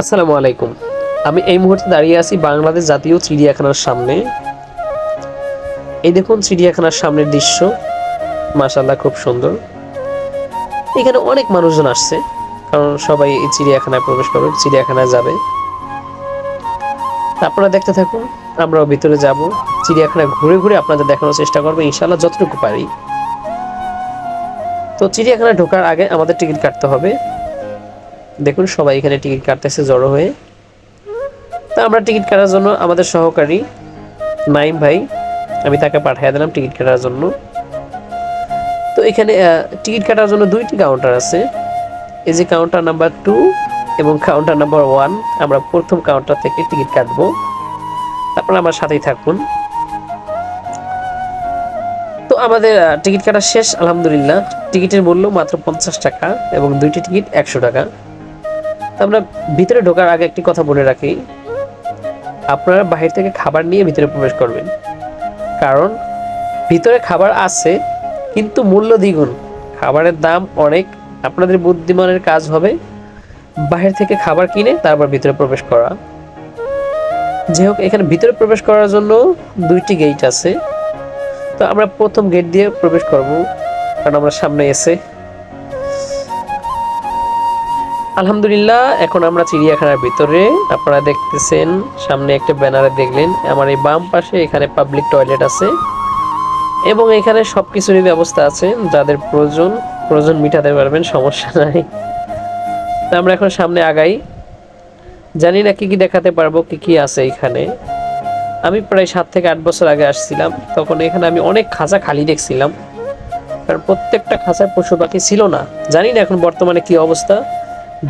আসসালামু আলাইকুম। আমি এই মুহূর্তে দাঁড়িয়ে আছি বাংলাদেশ জাতীয় চিড়িয়াখানার সামনে। এই দেখুন চিড়িয়াখানার সামনের দৃশ্য, মাশাআল্লাহ খুব সুন্দর। এখানে অনেক মানুষজন আসছে, কারণ সবাই এই চিড়িয়াখানায় প্রবেশ করবে, চিড়িয়াখানায় যাবে। আপনারা দেখতে থাকুন, আমরাও ভিতরে যাব। চিড়িয়াখানায় ঘুরে ঘুরে আপনাদের দেখানোর চেষ্টা করবো ইনশাআল্লাহ যতটুকু পারি। তো চিড়িয়াখানায় ঢোকার আগে আমাদের টিকিট কাটতে হবে। দেখুন সবাই এখানে টিকিট কাটতেছে জড়ো হয়ে। তো আমরা টিকিট কাটার জন্য আমাদের সহকারী নাইম ভাই, আমি তাকে পাঠিয়ে দিলাম টিকিট কাটার জন্য। তো এখানে টিকিট কাটার জন্য দুইটি কাউন্টার আছে। এই যে কাউন্টার নাম্বার 2 এবং কাউন্টার নাম্বার 1। আমরা প্রথম কাউন্টার থেকে টিকিট কাটবো, আপনারা আমার সাথেই থাকুন। তো আমাদের টিকিট কাটা শেষ আলহামদুলিল্লাহ। টিকিটের মূল্য মাত্র 50 টাকা এবং দুইটি টিকিট 100 টাকা। তো আমরা ভিতরে ঢোকার আগে একটি কথা বলে রাখি, আপনারা বাহির থেকে খাবার নিয়ে ভিতরে প্রবেশ করবেন, কারণ ভিতরে খাবার আছে কিন্তু মূল্য দ্বিগুণ, খাবারের দাম অনেক। আপনাদের বুদ্ধিমানের কাজ হবে বাহির থেকে খাবার কিনে তারপর ভিতরে প্রবেশ করা। যাই হোক, এখানে ভিতরে প্রবেশ করার জন্য দুইটি গেট আছে। তো আমরা প্রথম গেট দিয়ে প্রবেশ করব, কারণ আমরা সামনে এসে আলহামদুলিল্লাহ। এখন আমরা চিড়িয়াখানার ভিতরে, আপনারা দেখতেছেন সামনে একটা ব্যানারে দেখলেন, আমার এই বাম পাশে এখানে পাবলিক টয়লেট আছে এবং এখানে সবকিছুরই ব্যবস্থা আছে। যাদের প্রয়োজন মিটাতে পারবেন, সমস্যা নাই। তো আমরা এখন সামনে আগাই, জানি না কি কি দেখাতে পারবো, কি কি আছে এখানে। আমি প্রায় 7 থেকে 8 বছর আগে আসছিলাম, তখন এখানে আমি অনেক খাঁচা খালি দেখছিলাম, কারণ প্রত্যেকটা খাঁচায় পশু পাখি ছিল না। জানি না এখন বর্তমানে কি অবস্থা,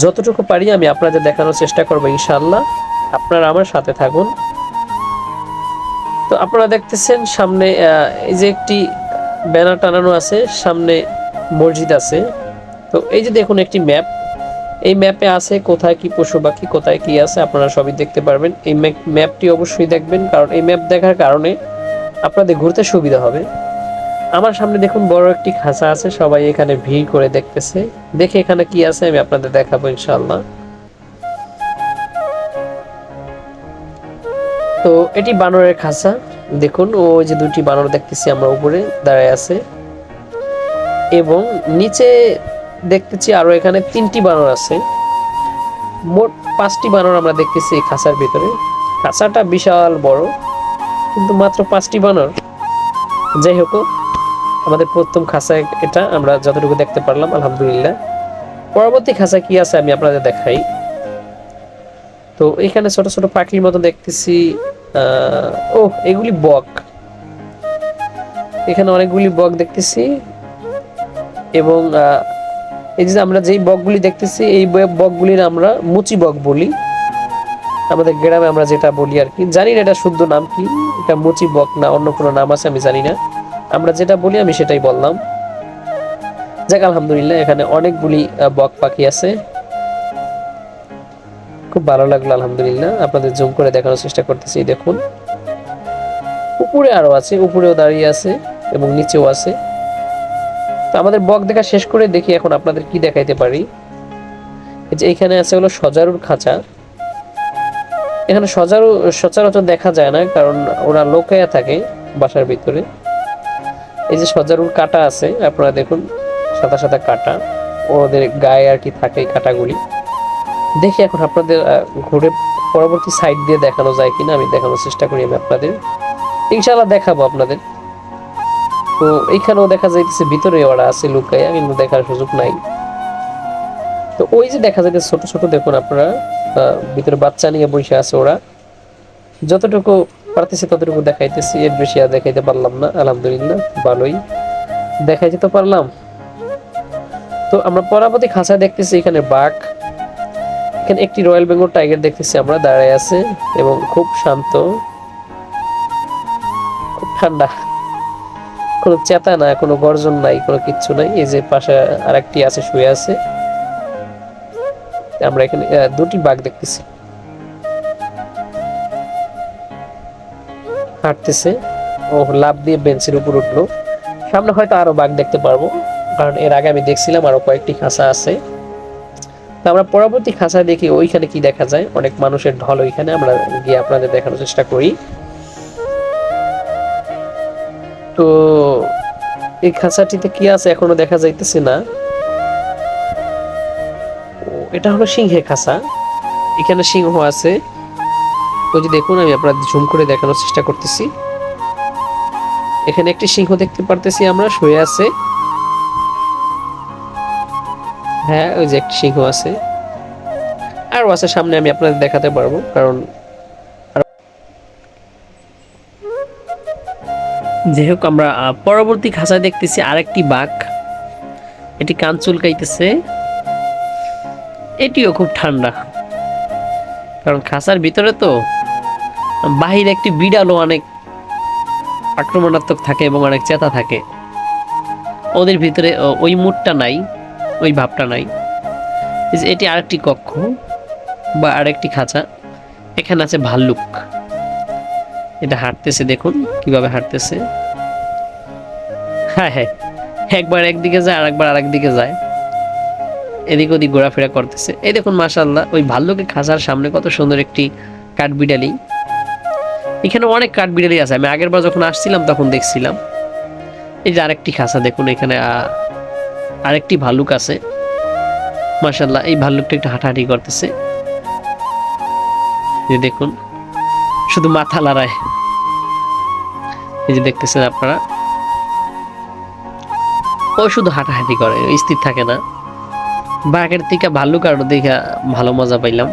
যতটুকু পারি আমি আপনাদের দেখানোর চেষ্টা করবো ইনশাআল্লাহ। আপনারা আমার সাথে থাকুন। তো আপনারা দেখতেছেন সামনে এই যে একটি ব্যানার টানানো আছে, সামনে মসজিদ আছে। তো এই যে দেখুন একটি ম্যাপ, এই ম্যাপে আছে কোথায় কি পশু পাখি, কোথায় কি আছে, আপনারা সবই দেখতে পারবেন। এই ম্যাপটি অবশ্যই দেখবেন, কারণ এই ম্যাপ দেখার কারণে আপনাদের ঘুরতে সুবিধা হবে। আমার সামনে দেখুন বড় একটি খাঁচা আছে, সবাই এখানে ভিড় করে দেখতেছে। দেখে এখানে কি আছে আমি আপনাদের দেখাবো ইনশাআল্লাহ। তো এটি বানরের খাঁচা, দেখুন ওই যে দুটি বানর দেখতেছি আমরা, উপরে দাঁড়ায় আছে এবং নিচে দেখতেছি আরো এখানে 3টি বানর আছে। মোট 5টি বানর আমরা দেখতেছি এই খাঁচার ভিতরে। খাঁচাটা বিশাল বড়, কিন্তু মাত্র 5টি বানর। যাই হোক, আমাদের প্রথম খাঁচা এটা, আমরা যতটুকু দেখতে পারলাম আলহামদুলিল্লাহ। পরবর্তী খাঁচা কি আছে আমি আপনাদের দেখাই। তো এখানে ছোট ছোট পাখির মতো দেখতেছি, এগুলি বক। এখানে অনেকগুলি বক দেখতেছি এবং এই যে আমরা যেই বকগুলি দেখতেছি, এই বকগুলির আমরা মুচি বক বলি, আমাদের গ্রামে আমরা যেটা বলি আর কি। জানি না এটা শুদ্ধ নাম কি, এটা মুচি বক না অন্য কোনো নাম আছে আমি জানি না, আমরা যেটা বলি আমি সেটাই বললাম। যাক আলহামদুলিল্লাহ, এখানে অনেকগুলি বক পাখি আছে, খুব ভালো লাগলো আলহামদুলিল্লাহ। আপনাদের জুম করে দেখানোর চেষ্টা করতেছি, দেখুন উপরে আরো আছে, উপরেও দাঁড়িয়ে আছে এবং নিচেও আছে। তো আমাদের বক দেখা শেষ করে দেখি এখন আপনাদের কি দেখাইতে পারি। এই যে এখানে আছে হলো সজারুর খাঁচা। এখানে সজারু সচরাচর দেখা যায় না, কারণ ওরা লুকায়া থাকে বাসার ভিতরে। এই যে সজারুর কাটা আছে, আপনারা দেখুন সাদা সাদা কাটা, ওদের গায়ে আর কি থাকে এই কাটাগুলি। দেখি এখন আপনাদের ঘুরে পরবর্তী সাইড দিয়ে দেখানো যায় কিনা, আমি দেখানোর চেষ্টা করি আমি আপনাদের, ইনশাআল্লাহ দেখাবো আপনাদের। তো এইখানেও দেখা যাইতেছে ভিতরে ওরা আছে লুকায়া, কিন্তু দেখার সুযোগ নাই। তো ওই যে দেখা যাইতেছে ছোট ছোট, দেখুন আপনারা ভিতরে বাচ্চা নিয়ে বসে আছে ওরা। যতটুকু পারতেছি ততটুকু দেখাইতেছি, এর বেশি আর দেখাইতে পারলাম না আলহামদুলিল্লাহ। ভালোই দেখাইতে তো পারলাম। তো আমরা পরবর্তী খাঁচা দেখতেছি এখানে বাঘ, এখানে একটি রয়্যাল বেঙ্গল টাইগার দেখতেছি আমরা দাঁড়ায় আছে এবং খুব শান্ত, খুব ঠান্ডা, কোনো চেতা না, কোনো গর্জন নাই, কোনো কিচ্ছু নাই। এই যে পাশে আরেকটি আছে, শুয়ে আছে। আমরা এখানে দুটি বাঘ দেখতেছি হাঁটতেছে, ও লাফ দিয়ে বেঞ্চের উপর উঠলো। সামনে হয়তো আরো বাঘ দেখতে পারবো, কারণ এর আগে আমি দেখছিলাম আরো কয়েকটি খাঁচা আছে। তো আমরা পরবর্তী খাঁচায় দেখি ওইখানে কি দেখা যায়, অনেক মানুষের ঢল ওইখানে, আমরা গিয়ে আপনাদের দেখানোর চেষ্টা করি। তো এই খাঁচাটিতে কি আছে এখনো দেখা যাইতেছে না। এটা হলো সিংহের খাঁচা, এখানে সিংহ আছে। ওই যে দেখুন, আমি আপনাদের জুম করে দেখানোর চেষ্টা করতেছি। এখানে একটি সিংহ দেখতে পারতেছি আমরা, শুয়ে আছে। হ্যাঁ, ওই যে একটি সিংহ আছে, আরো আছে সামনে, আমি আপনাদের দেখাতে পারবো। কারণ যাই হোক, আমরা পরবর্তী খাঁচায় দেখতেছি আরেকটি বাঘ, এটি কান চুলকাইতেছে। এটিও খুব ঠান্ডা, কারণ খাঁচার ভিতরে তো, বাহিরে একটি বিড়ালও অনেক আক্রমণাত্মক থাকে এবং অনেক চেতা থাকে। ওদের ভিতরে ওই মুডটা নাই, ওই ভাবটা নাই। এটি আরেকটি কক্ষ বা আরেকটি খাঁচা। এখানে আছে ভাল্লুক, এটা হাঁটতেছে, দেখুন কিভাবে হাঁটতেছে। হ্যাঁ হ্যাঁ, একবার একদিকে যায় আর একবার আরেক দিকে যায়, এদিক ওদিক ঘোরাফেরা করতেছে। এই দেখুন মাশাআল্লাহ, ওই ভাল্লুকের খাঁচার সামনে কত সুন্দর একটি কাঠবিড়ালি। এখানে অনেক কাঠবিড়ালি আছে, আমি আগের বার যখন আসছিলাম তখন দেখছিলাম। এই যে আরেকটি খাঁচা দেখুন, এখানে আরেকটি ভাল্লুক আছে। মাশাআল্লাহ, এই ভাল্লুকটা একটু হাঁটাহাঁটি করতেছে, যে দেখুন শুধু মাথা লড়ায়। এই যে দেখতেছেন আপনারা, ও শুধু হাঁটাহাঁটি করে, স্থির থাকে না। বাঘের থেকে ভাল্লুক আরো দেখা ভালো মজা পাইলাম।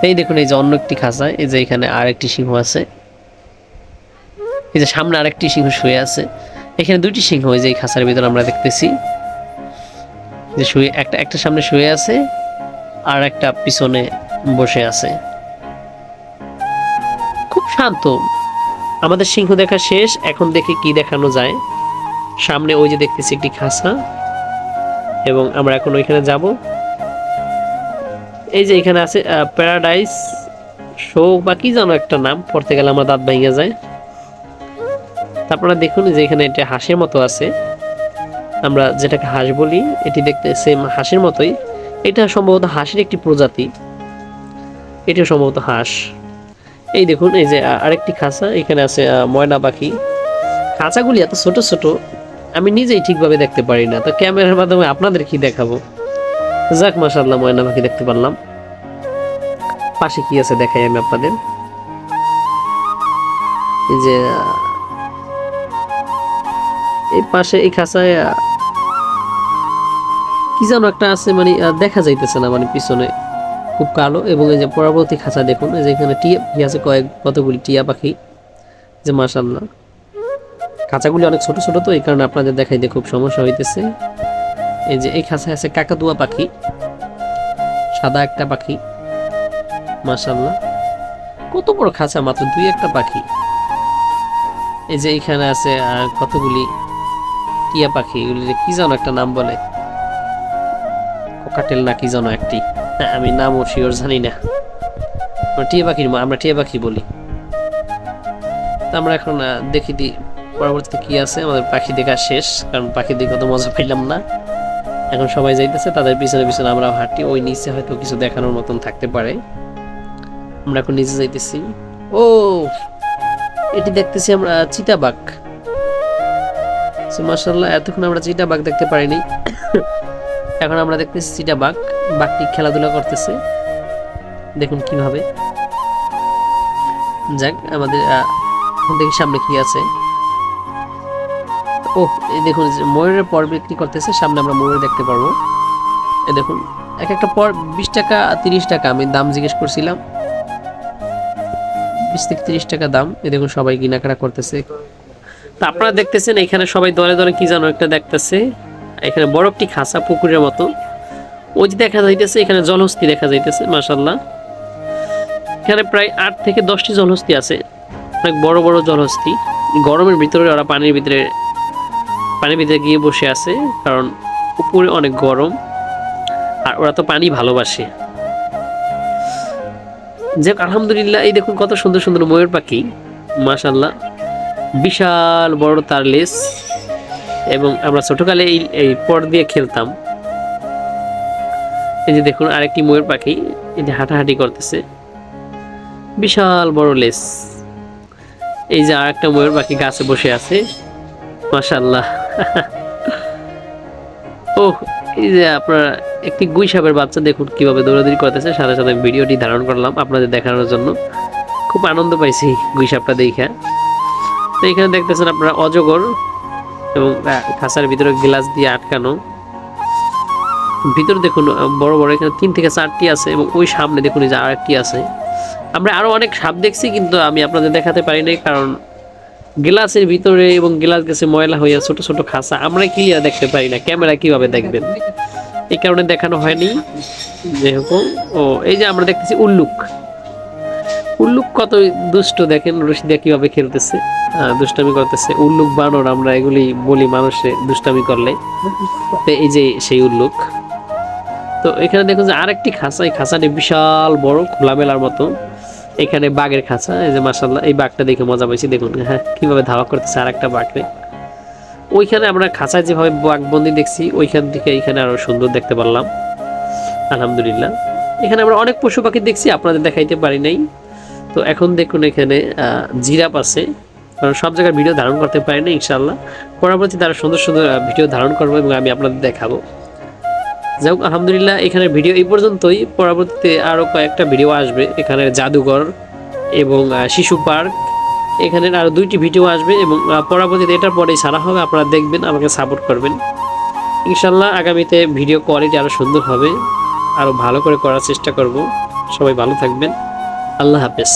এই দেখুন, এই যে অন্য একটি খাঁচা, এই যে এখানে আরেকটি সিংহ আছে, এই যে সামনে আরেকটি সিংহ শুয়ে আছে। এখানে দুইটি সিংহ এই যে এই খাঁচার ভিতরে আমরা দেখতেছি, যে শুয়ে একটা সামনে শুয়ে আছে আর একটা পিছনে বসে আছে, খুব শান্ত। আমাদের সিংহ দেখা শেষ, এখন দেখি কি দেখানো যায়। সামনে ওই যে দেখতেছি একটি খাঁচা, এবং আমরা এখন ওইখানে যাব। এই যে এখানে আছে প্যারাডাইস শো বা কি যেন একটা নাম, পড়তে গেলে আমার দাঁত ভেঙে যায়। আপনারা দেখুন যে এখানে এটা হাঁসের মতো আছে, আমরা যেটাকে হাঁস বলি, এটি দেখতে সেম হাঁসের মতোই। এটা সম্ভবত হাঁসের একটি প্রজাতি, এটা সম্ভবত হাঁস। এই দেখুন, এই যে আরেকটি খাঁচা, এখানে আছে ময়না পাখি। খাঁচাগুলি এত ছোট ছোট, আমি নিজেই ঠিকভাবে দেখতে পারি না, তো ক্যামেরার মাধ্যমে আপনাদের কি দেখাবো। যাক, মাশাআল্লাহ, ময়না পাখি দেখতে পারলাম। পাশে কি আছে দেখাই আমি আপনাদের। এই যে এই পাশে এই খাঁচায় কি যেন একটা আছে, মানে দেখা যাইতেছে না, মানে পিছনে খুব কালো। এবং এই যে পরবর্তী খাঁচা দেখুন, এই যে এখানে টিয়া আছে, কতগুলি টিয়া পাখি। যে মাশাআল্লাহ, খাঁচাগুলি অনেক ছোট ছোট, তো এই কারণে আপনাদের দেখাইতে খুব সমস্যা হইতেছে। এই যে এই খাঁচায় আছে কাকাতুয়া পাখি, সাদা একটা পাখি। মাশাআল্লাহ, কত বড় খাঁচা, মাত্র দুই একটা পাখি। এই যে এখানে আছে কতগুলি টিয়া পাখি, এগুলি কি যেন একটা নাম বলে, কোকাটেল না কি যেন একটি, আমি নামও শিওর জানি না। টিয়া পাখির আমরা টিয়া পাখি বলি। আমরা এখন দেখি দিই পরবর্তীতে কি আছে। আমাদের পাখি দেখা শেষ, কারণ পাখি দেখে অত মজা পাইলাম না। এখন সবাই যাইতেছে, তাদের পিছনে পিছনে আমরা হাঁটি। ওই নিচে হয়তো কিছু দেখানোর মতন থাকতে পারে। আমরা এখন নিচে যাইতেছি। ও, এটি দেখতেছি আমরা চিতাবাঘ। মাশাআল্লাহ, এতক্ষণ আমরা চিতাবাঘ দেখতে পারিনি, এখন আমরা দেখতেছি চিতাবাঘ। বাঘটি খেলাধুলা করতেছে, দেখুন কিভাবে। যাক, আমাদের দেখি সামনে কি আছে। ও, এই দেখুন ময়ূরের পর বিক্রি করতেছে, সামনে আমরা ময়ূর দেখতে পারবো। এই দেখুন, এক একটা পর 20 টাকা 30 টাকা, আমি দাম জিজ্ঞেস করছিলাম, 20 থেকে 30 টাকা দাম। এই দেখুন সবাই কেনাকাটা করতেছে। তা আপনারা দেখতেছেন এখানে সবাই দলে দলে কি যেন একটা দেখতেছে। এখানে বড় একটি খাঁচা, পুকুরের মতো। ওই যে দেখা যাইতেছে, এখানে জলহস্তি দেখা যাইতেছে। মাশাআল্লাহ, এখানে প্রায় 8 থেকে 10টি জলহস্তি আছে, অনেক বড় বড় জলহস্তি। গরমের ভিতরে ওরা পানির ভিতরে গিয়ে বসে আছে, কারণ উপরে অনেক গরম, আর ওরা তো পানি ভালোবাসে। যাক, আলহামদুলিল্লাহ, এই দেখুন কত সুন্দর সুন্দর ময়ূর পাখি। মাশাআল্লাহ, বিশাল বড় তার লেজ, এবং আমরা ছোটকালে এই পর দিয়ে খেলতাম। এই যে দেখুন আরেকটি ময়ূর পাখি, এই যে হাঁটাহাঁটি করতেছে, বিশাল বড় লেজ। এই যে আরেকটা ময়ূর পাখি গাছে বসে আছে, মাশাআল্লাহ। ও, এই যে আপনার একটি গুই সাপের বাচ্চা দেখুন কিভাবে দৌড়াদৌড়ি করতেছে, সাথে সাথে ভিডিওটি ধারণ করলাম আপনাদের দেখানোর জন্য। খুব আনন্দ পাইছি গুই সাপটা দেখা। তো এখানে দেখতেছেন আপনারা অজগর, এবং খাঁচার ভিতরে গ্লাস দিয়ে আটকানো। ভিতরে দেখুন বড় বড় এখানে 3 থেকে 4টি আছে, এবং ওই সামনে দেখুন এই যে আরেকটি আছে। আমরা আরো অনেক সাপ দেখছি, কিন্তু আমি আপনাদের দেখাতে পারি নাই, কারণ গ্লাসের ভিতরে এবং গ্লাস গেছে ময়লা হইয়া ছোট ছোট খাঁচা, আমরা ক্লিয়ার দেখতে পারি না, ক্যামেরা কিভাবে দেখবেন, এই কারণে দেখানো হয়নি। যেহেতু এই যে আমরা দেখতেছি উল্লুক, উল্লুক কত দুষ্ট, দেখেন রশি দিয়ে কিভাবে খেলতেছে, দুষ্টামি করতেছে। উল্লুক বানর আমরা এগুলি বলি মানুষে দুষ্টামি করলে। তো এই যে সেই উল্লুক। তো এখানে দেখুন যে আরেকটি খাঁচা, এই খাঁচাটি বিশাল বড়, খোলামেলার মতো। এখানে বাঘের খাঁচা, এই যে মাশাআল্লাহ, এই বাঘটা দেখে মজা পাইছি, দেখুন হ্যাঁ কিভাবে ধাওয়া করতেছে আরেকটা বাঘরে। ওইখানে আমরা খাঁচায় যেভাবে বাঘবন্দি দেখছি, ওইখান থেকে এখানে আরো সুন্দর দেখতে পারলাম, আলহামদুলিল্লাহ। এখানে আমরা অনেক পশু পাখি দেখছি, আপনাদের দেখাইতে পারি নাই। তো এখন দেখুন এখানে জিরাফ আছে, কারণ সব জায়গায় ভিডিও ধারণ করতে পারি না। ইনশাআল্লাহ পরবর্তীতে আরো সুন্দর সুন্দর ভিডিও ধারণ করবো, এবং আমি আপনাদের দেখাবো। যাই হোক, আলহামদুলিল্লাহ এখানে ভিডিও এই পর্যন্তই। পরবর্তীতে আরো কয়েকটা ভিডিও আসবে, এখানে জাদুঘর এবং শিশু পার্ক, এখানে আরো 2টি ভিডিও আসবে, এবং পরবর্তীতে এটার পরেই ছাড়া হবে। আপনারা দেখবেন, আমাকে সাপোর্ট করবেন। ইনশাআল্লাহ আগামীতে ভিডিও কোয়ালিটি আরো সুন্দর হবে, আরো ভালো করে করার চেষ্টা করব। সবাই ভালো থাকবেন, আল্লাহ হাফেজ।